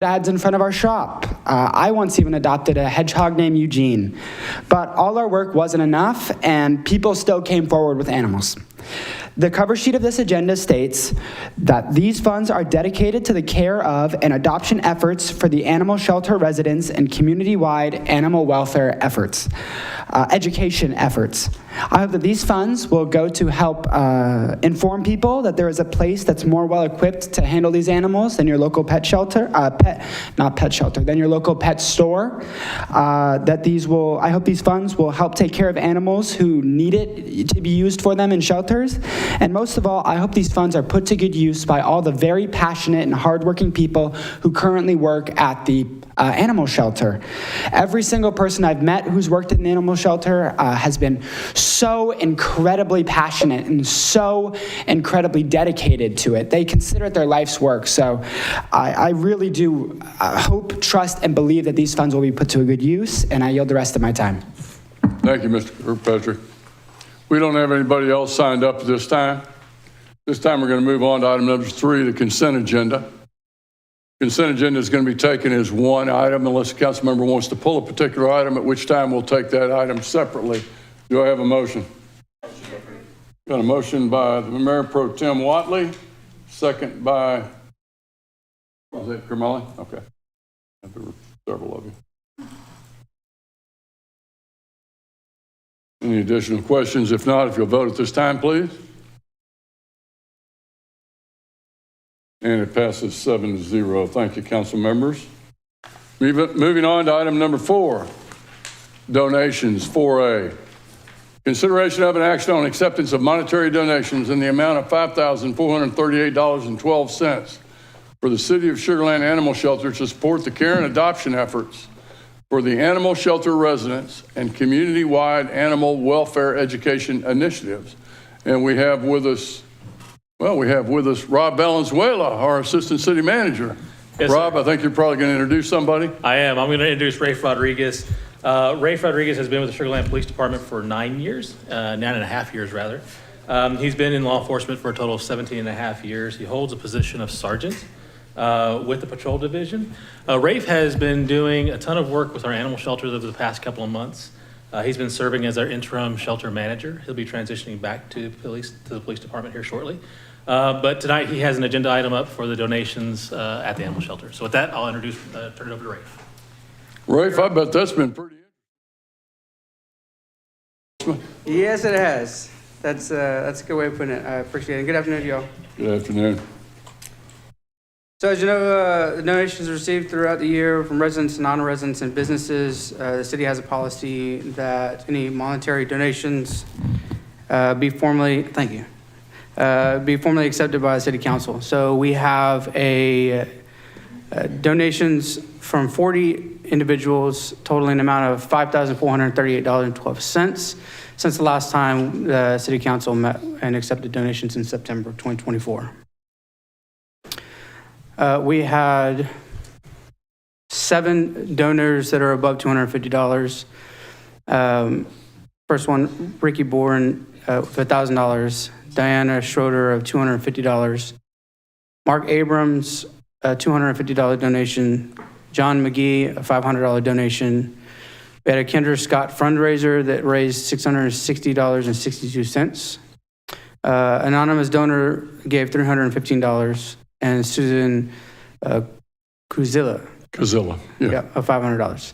ads in front of our shop. I once even adopted a hedgehog named Eugene. But all our work wasn't enough, and people still came forward with animals. The cover sheet of this agenda states that these funds are dedicated to the care of and adoption efforts for the animal shelter residents and community-wide animal welfare efforts, education efforts. I hope that these funds will go to help inform people that there is a place that's more well-equipped to handle these animals than your local pet shelter, than your local pet store. I hope these funds will help take care of animals who need it to be used for them in shelters. And most of all, I hope these funds are put to good use by all the very passionate and hardworking people who currently work at the animal shelter. Every single person I've met who's worked in the animal shelter has been so incredibly passionate and so incredibly dedicated to it. They consider it their life's work. So I really do hope, trust, and believe that these funds will be put to a good use, and I yield the rest of my time. Thank you, Mr. Kirkpatrick. We don't have anybody else signed up at this time. This time we're going to move on to item number 3, the consent agenda. Consent agenda is going to be taken as one item unless the council member wants to pull a particular item, at which time we'll take that item separately. Do I have a motion? Got a motion by the Mayor Pro Tem Whatley, second by, was it Kermally? Okay. There were several of you. Any additional questions? If not, if you'll vote at this time, please. And it passes 7-0. Thank you, council members. Moving on to item number 4, donations, 4A. Consideration of an action on acceptance of monetary donations in the amount of $5,438.12 for the City of Sugar Land Animal Shelter to support the care and adoption efforts for the animal shelter residents and community-wide animal welfare education initiatives. And we have with us Rob Valenzuela, our Assistant City Manager. Yes, Rob, sir. I think you're probably going to introduce somebody. I am. I'm going to introduce Rafe Rodriguez. Rafe Rodriguez has been with the Sugar Land Police Department for 9 years, 9.5 years rather. He's been in law enforcement for a total of 17.5 years. He holds a position of sergeant with the patrol division. Rafe has been doing a ton of work with our animal shelters over the past couple of months. He's been serving as our interim shelter manager. He'll be transitioning back to the police department here shortly. But tonight he has an agenda item up for the donations at the animal shelter. So with that, I'll turn it over to Rafe. Rafe, I bet that's been pretty interesting. Yes, it has. That's a good way of putting it. I appreciate it. Good afternoon to y'all. Good afternoon. So as you know, the donations received throughout the year from residents, non-residents, and businesses. The city has a policy that any monetary donations be formally accepted by the city council. So we have donations from 40 individuals totaling an amount of $5,438.12 since the last time the city council met and accepted donations in September of 2024. We had 7 donors that are above $250. First one, Ricky Bourne with $1,000. Diana Schroeder of $250. Mark Abrams, a $250 donation. John McGee, a $500 donation. We had a Kendra Scott fundraiser that raised $660.62. Anonymous donor gave $315. And Susan Kuzilla, yeah, of $500,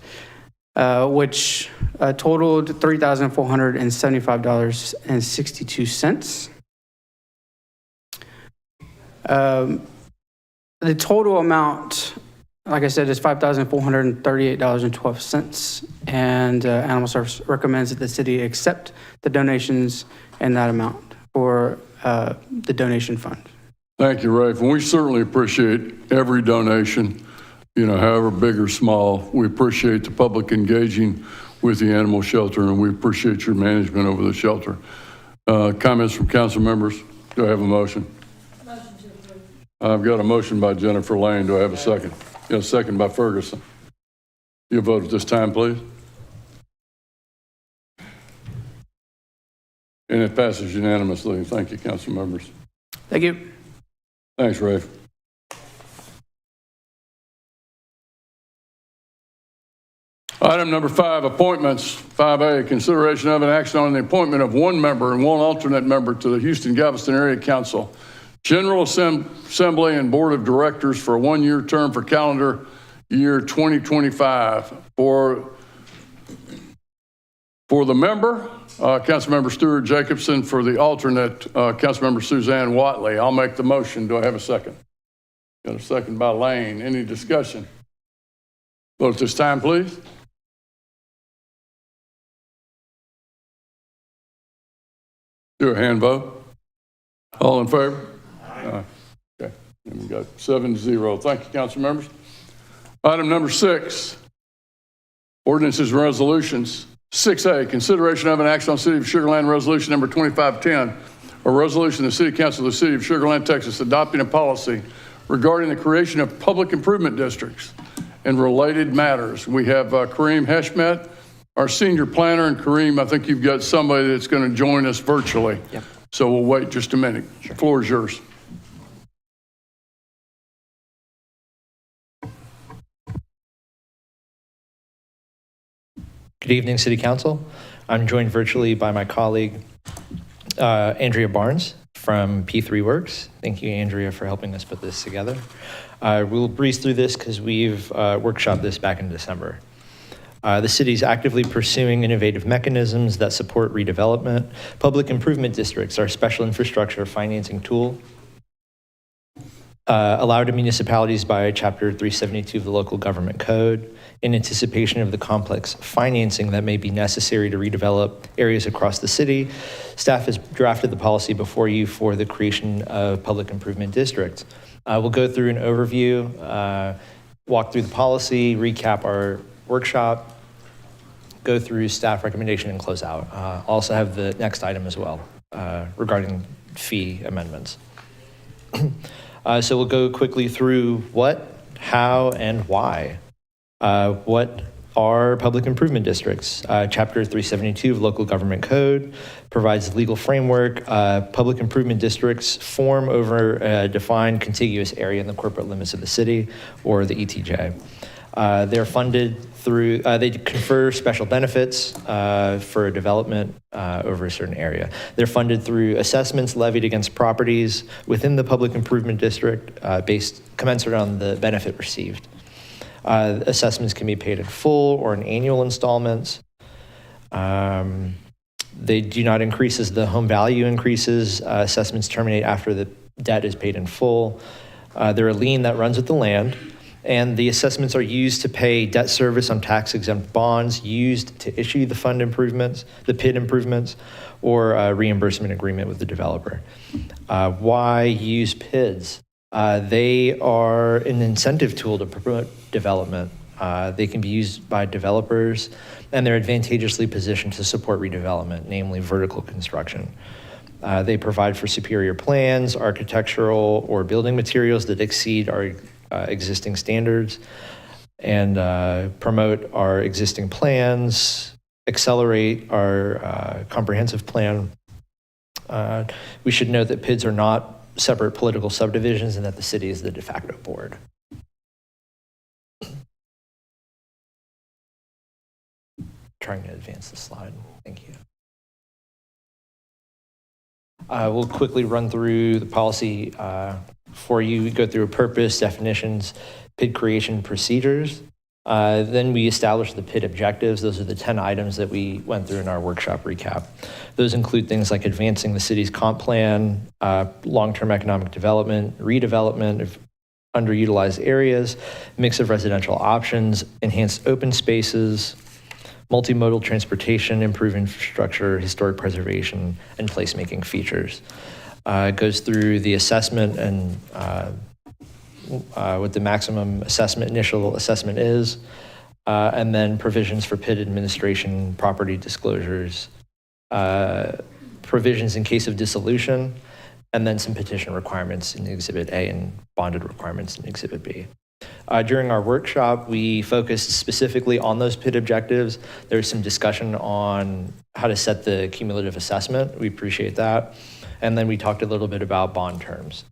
which totaled $3,475.62. The total amount, like I said, is $5,438.12, and Animal Service recommends that the city accept the donations in that amount for the donation fund. Thank you, Rafe. And we certainly appreciate every donation, however big or small. We appreciate the public engaging with the animal shelter, and we appreciate your management over the shelter. Comments from council members? Do I have a motion? Motion to approve. I've got a motion by Jennifer Lane. Do I have a second? Yeah, a second by Ferguson. You vote at this time, please. And it passes unanimously. Thank you, council members. Thank you. Thanks, Rafe. Item number 5, appointments. 5A, consideration of an action on the appointment of one member and one alternate member to the Houston-Galveston Area Council, General Assembly and Board of Directors for a one-year term for calendar year 2025. For the member, Councilmember Stuart Jacobson. For the alternate, Councilmember Suzanne Watley. I'll make the motion. Do I have a second? Got a second by Lane. Any discussion? Vote at this time, please. Do a hand vote. All in favor? Aye. Okay. And we got 7-0. Thank you, council members. Item number 6, ordinances and resolutions. 6A, consideration of an action on City of Sugar Land Resolution number 2510, a resolution of the City Council of the City of Sugar Land, Texas, adopting a policy regarding the creation of public improvement districts and related matters. We have Kareem Heshmet, our senior planner, and Kareem, I think you've got somebody that's going to join us virtually. Yep. So we'll wait just a minute. Sure. The floor is yours. Good evening, City Council. I'm joined virtually by my colleague, Andrea Barnes from P3 Works. Thank you, Andrea, for helping us put this together. We'll breeze through this because we've workshopped this back in December. The city is actively pursuing innovative mechanisms that support redevelopment. Public improvement districts are a special infrastructure financing tool allowed to municipalities by Chapter 372 of the Local Government Code in anticipation of the complex financing that may be necessary to redevelop areas across the city. Staff has drafted the policy before you for the creation of public improvement districts. We'll go through an overview, walk through the policy, recap our workshop, go through staff recommendation, and close out. Also have the next item as well regarding fee amendments. So we'll go quickly through what, how, and why. What are public improvement districts? Chapter 372 of Local Government Code provides legal framework. Public improvement districts form over a defined contiguous area in the corporate limits of the city or the ETJ. They're funded through, they confer special benefits for a development over a certain area. They're funded through assessments levied against properties within the public improvement district based commensurate on the benefit received. Assessments can be paid in full or in annual installments. They do not increase as the home value increases. Assessments terminate after the debt is paid in full. They're a lien that runs with the land. And the assessments are used to pay debt service on tax-exempt bonds used to issue the fund improvements, the PID improvements, or a reimbursement agreement with the developer. Why use PIDs? They are an incentive tool to promote development. They can be used by developers, and they're advantageously positioned to support redevelopment, namely vertical construction. They provide for superior plans, architectural or building materials that exceed our existing standards, and promote our existing plans, accelerate our comprehensive plan. We should note that PIDs are not separate political subdivisions and that the city is the de facto board. Trying to advance the slide. Thank you. We'll quickly run through the policy for you. We go through purpose, definitions, PID creation procedures. Then we establish the PID objectives. Those are the 10 items that we went through in our workshop recap. Those include things like advancing the city's comp plan, long-term economic development, redevelopment of underutilized areas, mix of residential options, enhanced open spaces, multimodal transportation, improved infrastructure, historic preservation, and placemaking features. It goes through the assessment and what the maximum assessment, initial assessment is, and then provisions for PID administration, property disclosures, provisions in case of dissolution, and then some petition requirements in Exhibit A and bonded requirements in Exhibit B. During our workshop, we focused specifically on those PID objectives. There's some discussion on how to set the cumulative assessment. We appreciate that. And then we talked a little bit about bond terms.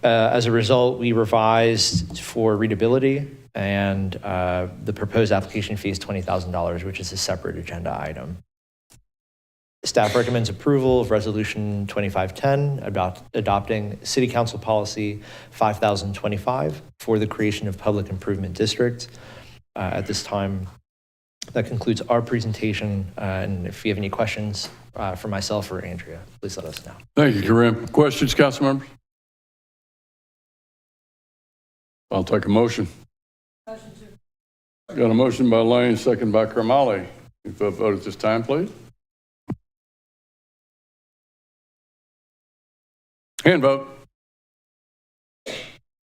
As a result, we revised for readability, and the proposed application fee is $20,000, which is a separate agenda item. Staff recommends approval of Resolution 2510 about adopting City Council Policy 5025 for the creation of public improvement districts. At this time, that concludes our presentation, and if you have any questions for myself or Andrea, please let us know. Thank you, Kareem. Questions, council members? I'll take a motion. Got a motion by Lane, second by Karmali. If you vote at this time, please. Hand vote.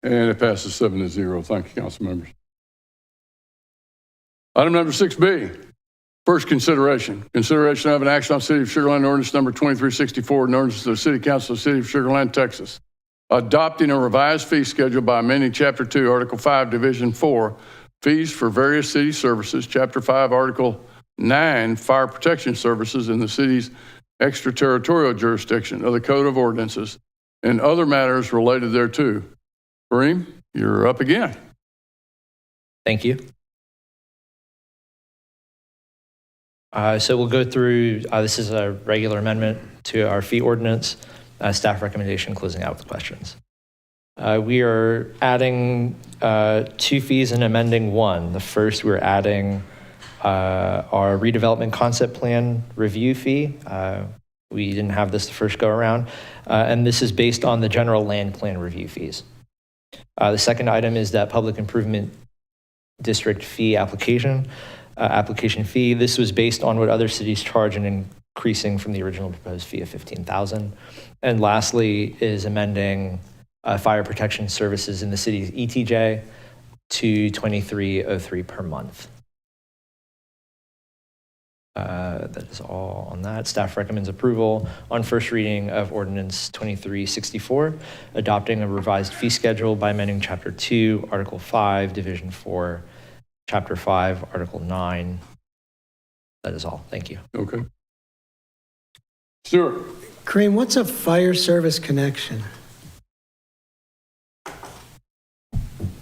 And it passes 7-0. Thank you, council members. Item number 6B, first consideration. Consideration of an action on City of Sugar Land ordinance number 2364, an ordinance of the City Council of the City of Sugar Land, Texas, adopting a revised fee schedule by amending Chapter 2, Article 5, Division 4, fees for various city services, Chapter 5, Article 9, fire protection services in the city's extraterritorial jurisdiction of the Code of Ordinances, and other matters related thereto. Kareem, you're up again. Thank you. So we'll go through, this is a regular amendment to our fee ordinance, staff recommendation, closing out with questions. We are adding 2 fees and amending 1. The first, we're adding our redevelopment concept plan review fee. We didn't have this the first go around, and this is based on the general land plan review fees. The second item is that public improvement district fee application fee. This was based on what other cities charge and increasing from the original proposed fee of $15,000. And lastly is amending fire protection services in the city's ETJ to $23.03 per month. That is all on that. Staff recommends approval on first reading of Ordinance 2364, adopting a revised fee schedule by amending Chapter 2, Article 5, Division 4, Chapter 5, Article 9. That is all. Thank you. Okay. Stuart. Kareem, what's a fire service connection?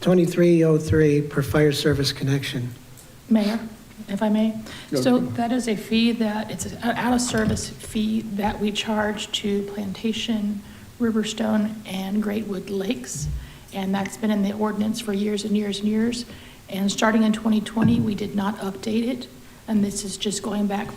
2303 per fire service connection. Mayor, if I may. So that is a fee that, it's an out-of-service fee that we charge to Plantation, Riverstone, and Greatwood Lakes. And that's been in the ordinance for years and years and years. And starting in 2020, we did not update it. And this is just going back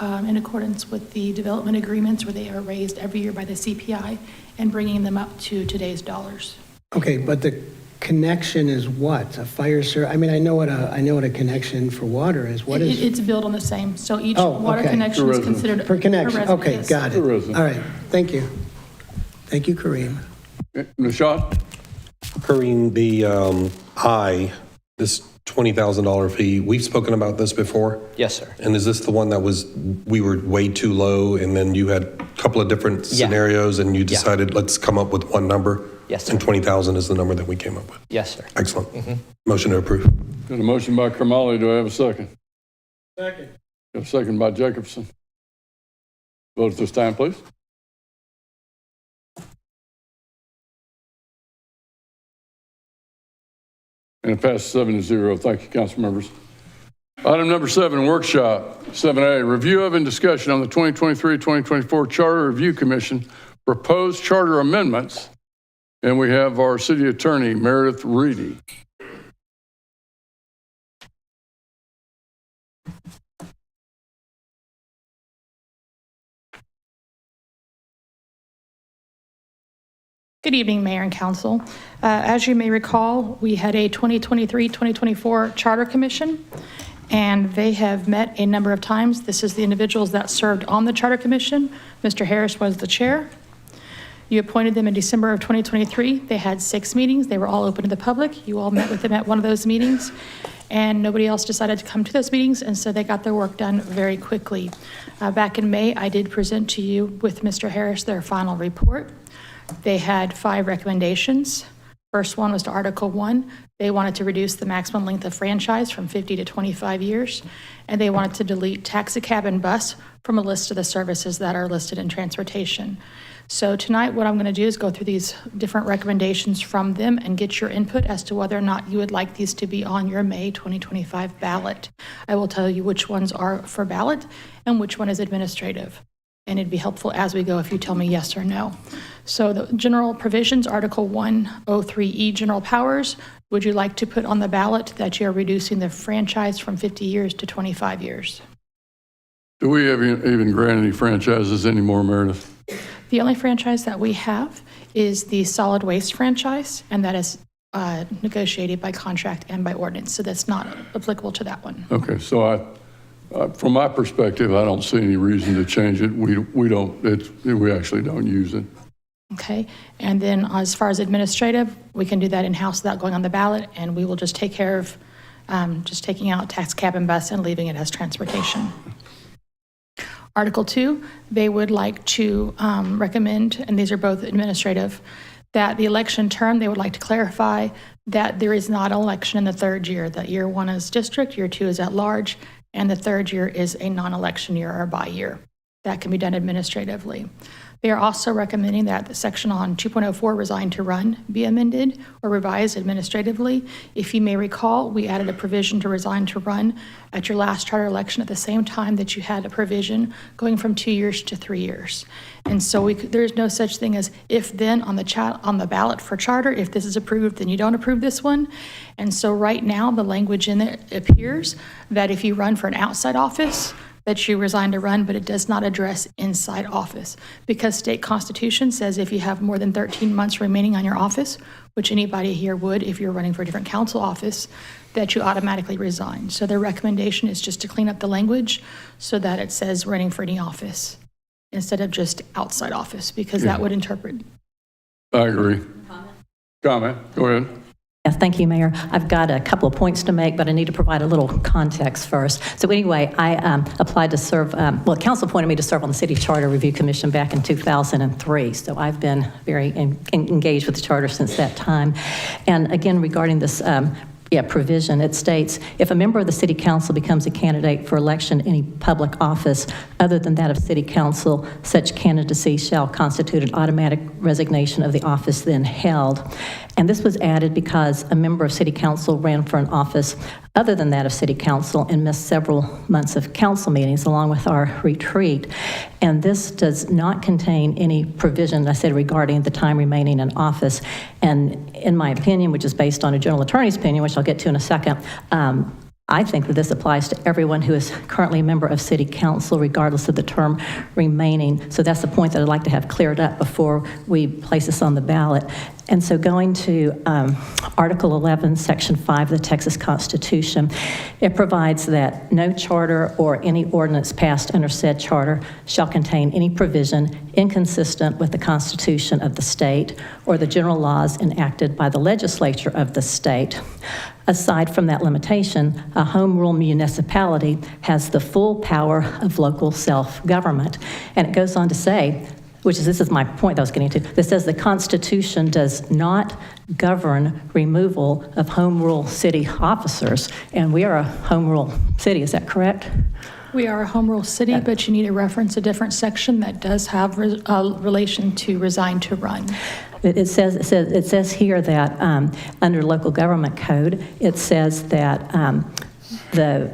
in accordance with the development agreements where they are raised every year by the CPI and bringing them up to today's dollars. Okay, but the connection is what? A fire service? I mean, I know what a connection for water is. What is? It's built on the same. So each Oh, water okay. connection is considered Per connection. a resident, Okay, yes. got it. Per All resident. right, thank you. Thank you, Kareem. Nishad? Kareem, this $20,000 fee, we've spoken about this before? Yes, sir. And is this the one that we were way too low and then you had a couple of different Yeah. scenarios and you decided, let's come up with one number? Yes, sir. And 20,000 is the number that we came up with? Yes, sir. Excellent. Motion to approve. Got a motion by Karmali. Do I have a second? Second. Got a second by Jacobson. Vote at this time, please. And it passes 7-0. Thank you, council members. Item number 7, workshop. 7A, review of and discussion on the 2023-2024 Charter Review Commission proposed charter amendments. And we have our city attorney, Meredith Reedy. Good evening, Mayor and Council. As you may recall, we had a 2023-2024 Charter Commission, and they have met a number of times. This is the individuals that served on the Charter Commission. Mr. Harris was the chair. You appointed them in December of 2023. They had 6 meetings. They were all open to the public. You all met with them at one of those meetings, and nobody else decided to come to those meetings, and so they got their work done very quickly. Back in May, I did present to you with Mr. Harris their final report. They had 5 recommendations. First one was to Article 1. They wanted to reduce the maximum length of franchise from 50 to 25 years, and they wanted to delete taxi cab and bus from a list of the services that are listed in transportation. So tonight, what I'm going to do is go through these different recommendations from them and get your input as to whether or not you would like these to be on your May 2025 ballot. I will tell you which ones are for ballot and which one is administrative. And it'd be helpful as we go if you tell me yes or no. So the general provisions, Article 103E, general powers, would you like to put on the ballot that you're reducing the franchise from 50 years to 25 years? Do we even grant any franchises anymore, Meredith? The only franchise that we have is the solid waste franchise, and that is negotiated by contract and by ordinance, so that's not applicable to that one. Okay, so from my perspective, I don't see any reason to change it. We actually don't use it. Okay, and then as far as administrative, we can do that in-house without going on the ballot, and we will just take care of just taking out tax cab and bus and leaving it as transportation. Article 2, they would like to recommend, and these are both administrative, that the election term, they would like to clarify that there is not an election in the third year, that year 1 is district, year 2 is at large, and the third year is a non-election year or by year. That can be done administratively. They are also recommending that the section on 2.04, resign to run, be amended or revised administratively. If you may recall, we added a provision to resign to run at your last charter election at the same time that you had a provision going from 2 years to 3 years. And so there's no such thing as if then on the ballot for charter. If this is approved, then you don't approve this one. And so right now, the language in it appears that if you run for an outside office, that you resign to run, but it does not address inside office, because state constitution says if you have more than 13 months remaining on your office, which anybody here would if you're running for a different council office, that you automatically resign. So their recommendation is just to clean up the language so that it says running for any office instead of just outside office, because that would interpret. I agree. Comment? Go ahead. Yes, thank you, Mayor. I've got a couple of points to make, but I need to provide a little context first. So anyway, I applied to serve, council appointed me to serve on the City Charter Review Commission back in 2003. So I've been very engaged with the charter since that time. And again, regarding this provision, it states, if a member of the City Council becomes a candidate for election in any public office other than that of City Council, such candidacy shall constitute an automatic resignation of the office then held. And this was added because a member of City Council ran for an office other than that of City Council and missed several months of council meetings along with our retreat. And this does not contain any provision, I said, regarding the time remaining in office. And in my opinion, which is based on a general attorney's opinion, which I'll get to in a second, I think that this applies to everyone who is currently a member of City Council, regardless of the term remaining. So that's the point that I'd like to have cleared up before we place this on the ballot. And so going to Article 11, Section 5 of the Texas Constitution, it provides that no charter or any ordinance passed under said charter shall contain any provision inconsistent with the Constitution of the state or the general laws enacted by the legislature of the state. Aside from that limitation, a home rule municipality has the full power of local self-government. And it goes on to say, this is my point that I was getting to, that says the Constitution does not govern removal of home rule city officers. And we are a home rule city, is that correct? We are a home rule city, but you need to reference a different section that does have relation to resign to run. It says here that under local government code, it says that the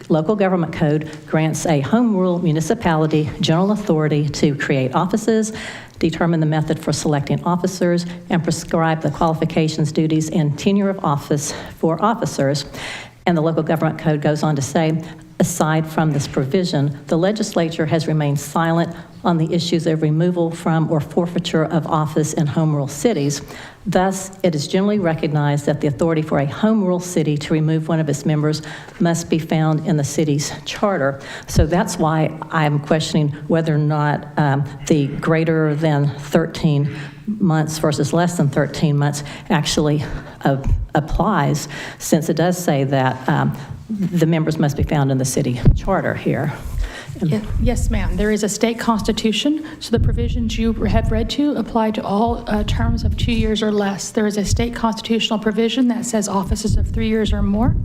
local government code grants a home rule municipality general authority to create offices, determine the method for selecting officers, and prescribe the qualifications, duties, and tenure of office for officers. And the local government code goes on to say, aside from this provision, the legislature has remained silent on the issues of removal from or forfeiture of office in home rule cities. Thus, it is generally recognized that the authority for a home rule city to remove one of its members must be found in the city's charter. So that's why I'm questioning whether or not the greater than 13 months versus less than 13 months actually applies, since it does say that the members must be found in the city charter here. Yes, ma'am. There is a state constitution, so the provisions you have read to apply to all terms of 2 years or less. There is a state constitutional provision that says offices of 3 years or more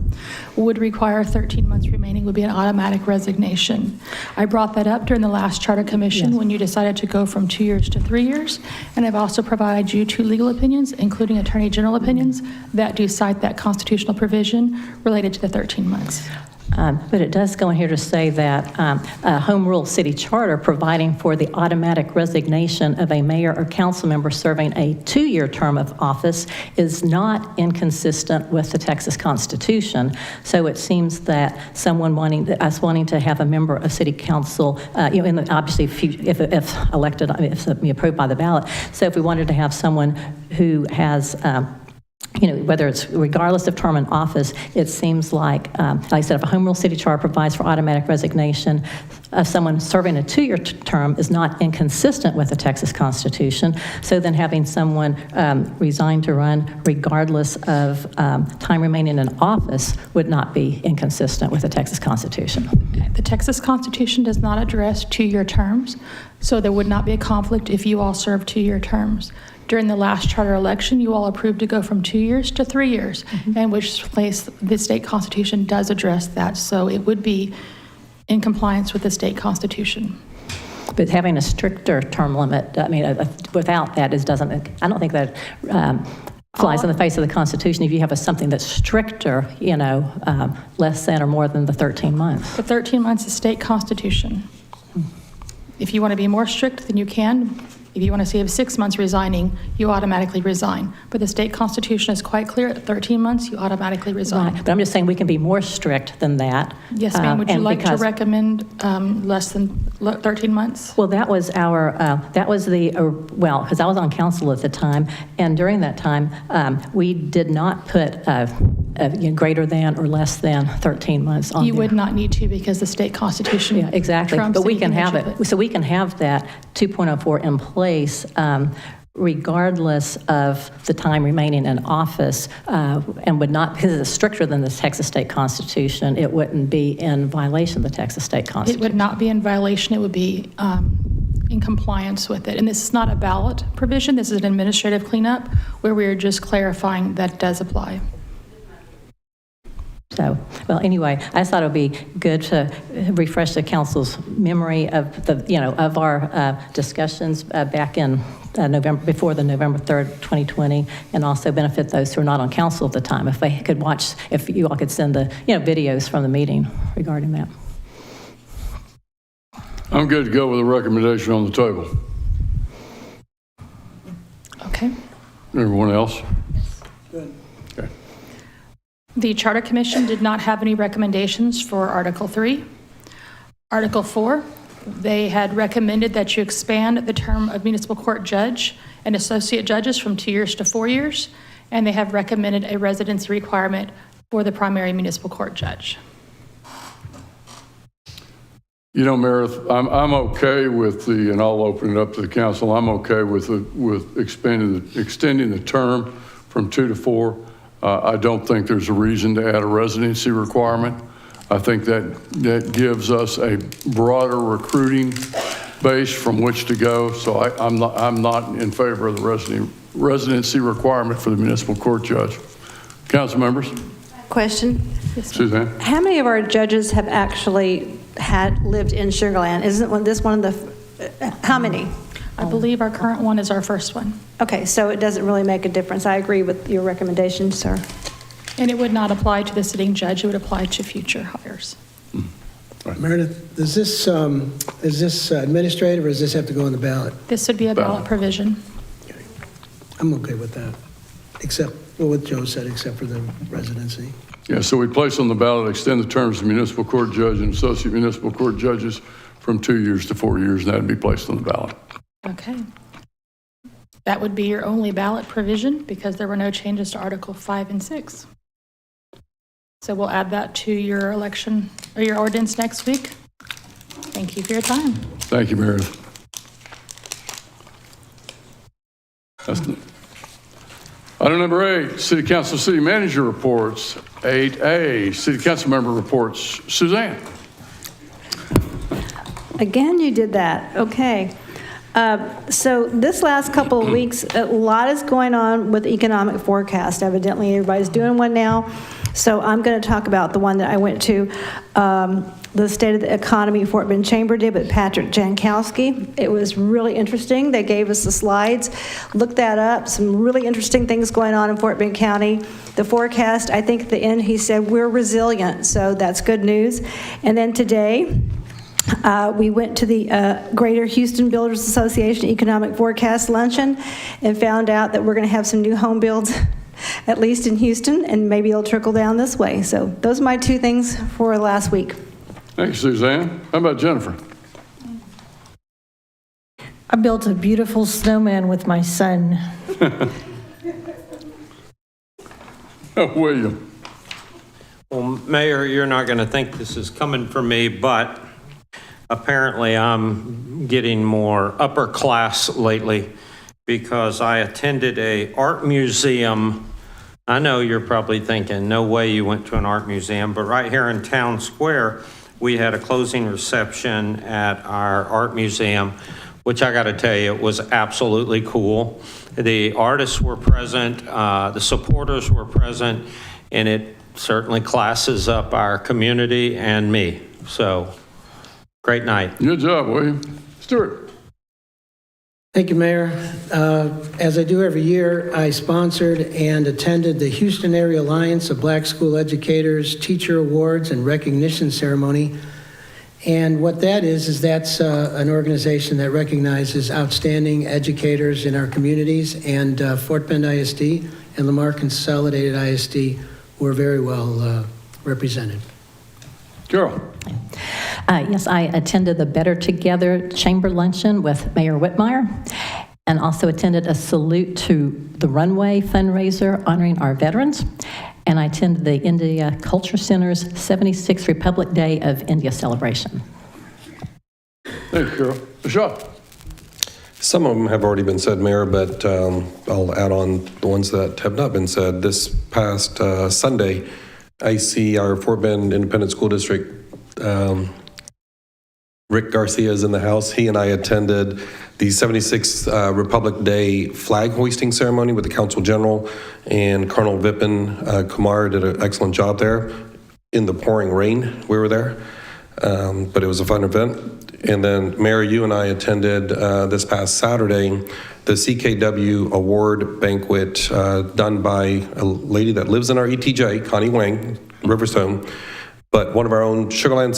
would require 13 months remaining would be an automatic resignation. I brought that up during the last Charter Commission when you decided to go from 2 years to 3 years, and I've also provided you 2 legal opinions, including Attorney General opinions, that do cite that constitutional provision related to the 13 months. But it does go in here to say that a home rule city charter providing for the automatic resignation of a mayor or council member serving a 2-year term of office is not inconsistent with the Texas Constitution. So it seems that someone wanting to have a member of city council, obviously if elected, if approved by the ballot. So if we wanted to have someone who has whether it's regardless of term in office, it seems like I said, if a home rule city charter provides for automatic resignation of someone serving a 2-year term is not inconsistent with the Texas Constitution. So then having someone resign to run regardless of time remaining in office would not be inconsistent with the Texas Constitution. The Texas Constitution does not address 2-year terms, so there would not be a conflict if you all serve 2-year terms. During the last charter election, you all approved to go from 2 years to 3 years, and which place the state constitution does address that. So it would be in compliance with the state constitution. But having a stricter term limit, without that, I don't think that flies in the face of the Constitution if you have something that's stricter, less than or more than the 13 months. The 13 months is state constitution. If you want to be more strict, then you can. If you want to see 6 months resigning, you automatically resign. But the state constitution is quite clear, at 13 months, you automatically resign. Right, but I'm just saying we can be more strict than that. Yes, ma'am. Would you like to recommend less than 13 months? Well, that was because I was on council at the time, and during that time, we did not put greater than or less than 13 months on You there. would not need to because the state constitution Yeah, exactly. trumps But we can anything have that you it. So we can have that 2.04 in place regardless of the time remaining in office, and would not, because it's stricter than the Texas state constitution, it wouldn't be in violation of the Texas state It constitution. would not be in violation, it would be in compliance with it. And this is not a ballot provision, this is an administrative cleanup where we are just clarifying that does apply. So, well, anyway, I just thought it would be good to refresh the council's memory of of our discussions back in November, before the November 3rd, 2020, and also benefit those who are not on council at the time. If they could watch, if you all could send the videos from the meeting regarding that. I'm good to go with the recommendation on the table. Okay. Everyone else? The Charter Commission did not have any recommendations for Article 3. Article 4, they had recommended that you expand the term of municipal court judge and associate judges from 2 years to 4 years, and they have recommended a residency requirement for the primary municipal court judge. Meredith, I'm okay with and I'll open it up to the council, I'm okay with extending the term from 2 to 4. I don't think there's a reason to add a residency requirement. I think that gives us a broader recruiting base from which to go. So I'm not in favor of the residency requirement for the municipal court judge. Council members? Question. Suzanne? How many of our judges have actually lived in Sugar Land? Isn't this one of the, how many? I believe our current one is our first one. Okay, so it doesn't really make a difference. I agree with your recommendation, sir. And it would not apply to the sitting judge, it would apply to future hires. Meredith, is this administrative or does this have to go on the ballot? This would be a ballot provision. I'm okay with that, except, what Joe said, except for the residency. Yeah, so we place on the ballot, extend the terms of municipal court judge and associate municipal court judges from 2 years to 4 years, and that would be placed on the ballot. Okay. That would be your only ballot provision because there were no changes to Article 5 and 6. So we'll add that to your election or your ordinance next week. Thank you for your time. Thank you, Meredith. Item number 8, City Council City Manager reports. 8A, City Council Member reports. Suzanne. Again, you did that. Okay. So this last couple of weeks, a lot is going on with economic forecast. Evidently, everybody's doing one now. So I'm going to talk about the one that I went to, the State of the Economy Fort Bend Chamber did with Patrick Jankowski. It was really interesting. They gave us the slides. Look that up. Some really interesting things going on in Fort Bend County. The forecast, I think at the end he said, we're resilient. So that's good news. And then today, we went to the Greater Houston Builders Association Economic Forecast Luncheon and found out that we're going to have some new home builds, at least in Houston, and maybe it'll trickle down this way. So those are my two things for last week. Thank you, Suzanne. How about Jennifer? I built a beautiful snowman with my son. William. Well, Mayor, you're not going to think this is coming from me, but apparently I'm getting more upper class lately because I attended a art museum. I know you're probably thinking, no way you went to an art museum, but right here in Town Square, we had a closing reception at our art museum, which I got to tell you, it was absolutely cool. The artists were present, the supporters were present, and it certainly classes up our community and me. So, great night. Good job, William. Stuart. Thank you, Mayor. As I do every year, I sponsored and attended the Houston Area Alliance of Black School Educators Teacher Awards and Recognition Ceremony. And what that is that's an organization that recognizes outstanding educators in our communities, and Fort Bend ISD and Lamar Consolidated ISD were very well represented. Carol. Yes, I attended the Better Together Chamber Luncheon with Mayor Whitmire, and also attended a salute to the Runway fundraiser honoring our veterans. And I attended the India Culture Center's 76th Republic Day of India celebration. Thank you, Carol. Rashad. Some of them have already been said, Mayor, but I'll add on the ones that have not been said. This past Sunday, I see our Fort Bend Independent School District, Rick Garcia is in the house. He and I attended the 76th Republic Day flag hoisting ceremony with the Council General, and Colonel Vipin Kumar did an excellent job there. In the pouring rain, we were there, but it was a fun event. And then, Mayor, you and I attended this past Saturday the CKW Award Banquet done by a lady that lives in our ETJ, Connie Wang, Riverstone. But one of our own Sugarland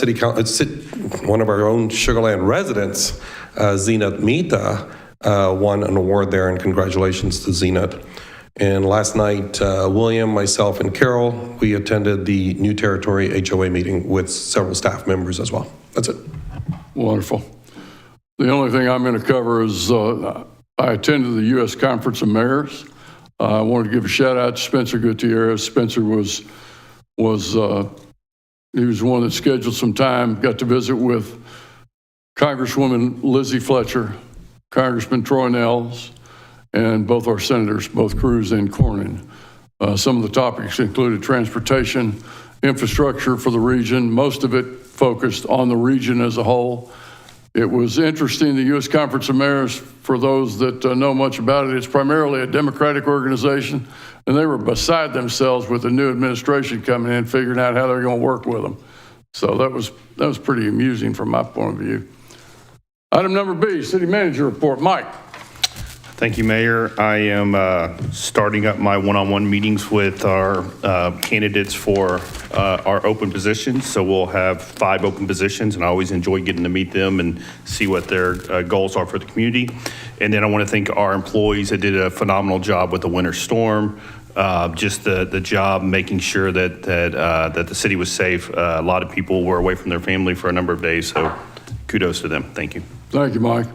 one of our own Sugarland residents, Zenat Mehta, won an award there, and congratulations to Zenat. And last night, William, myself, and Carol, we attended the New Territory HOA meeting with several staff members as well. That's it. Wonderful. The only thing I'm going to cover is I attended the U.S. Conference of Mayors. I wanted to give a shout out to Spencer Gutierrez. Spencer he was the one that scheduled some time, got to visit with Congresswoman Lizzie Fletcher, Congressman Troy Nehls, and both our senators, both Cruz and Cornyn. Some of the topics included transportation, infrastructure for the region, most of it focused on the region as a whole. It was interesting, the U.S. Conference of Mayors, for those that know much about it, it's primarily a Democratic organization, and they were beside themselves with the new administration coming in, figuring out how they're going to work with them. So that was pretty amusing from my point of view. Item number B, City Manager Report. Mike. Thank you, Mayor. I am starting up my one-on-one meetings with our candidates for our open positions. So we'll have 5 open positions, and I always enjoy getting to meet them and see what their goals are for the community. And then I want to thank our employees that did a phenomenal job with the winter storm. Just the job making sure that the city was safe. A lot of people were away from their family for a number of days, so kudos to them. Thank you. Thank you, Mike.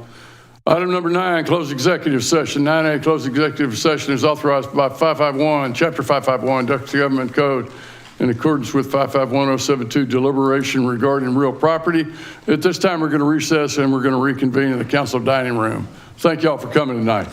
Item number 9, closed executive session. 9A, closed executive session is authorized by Chapter 551, Dutch Government Code, in accordance with 551072, deliberation regarding real property. At this time, we're going to recess and we're going to reconvene in the council dining room. Thank y'all for coming tonight.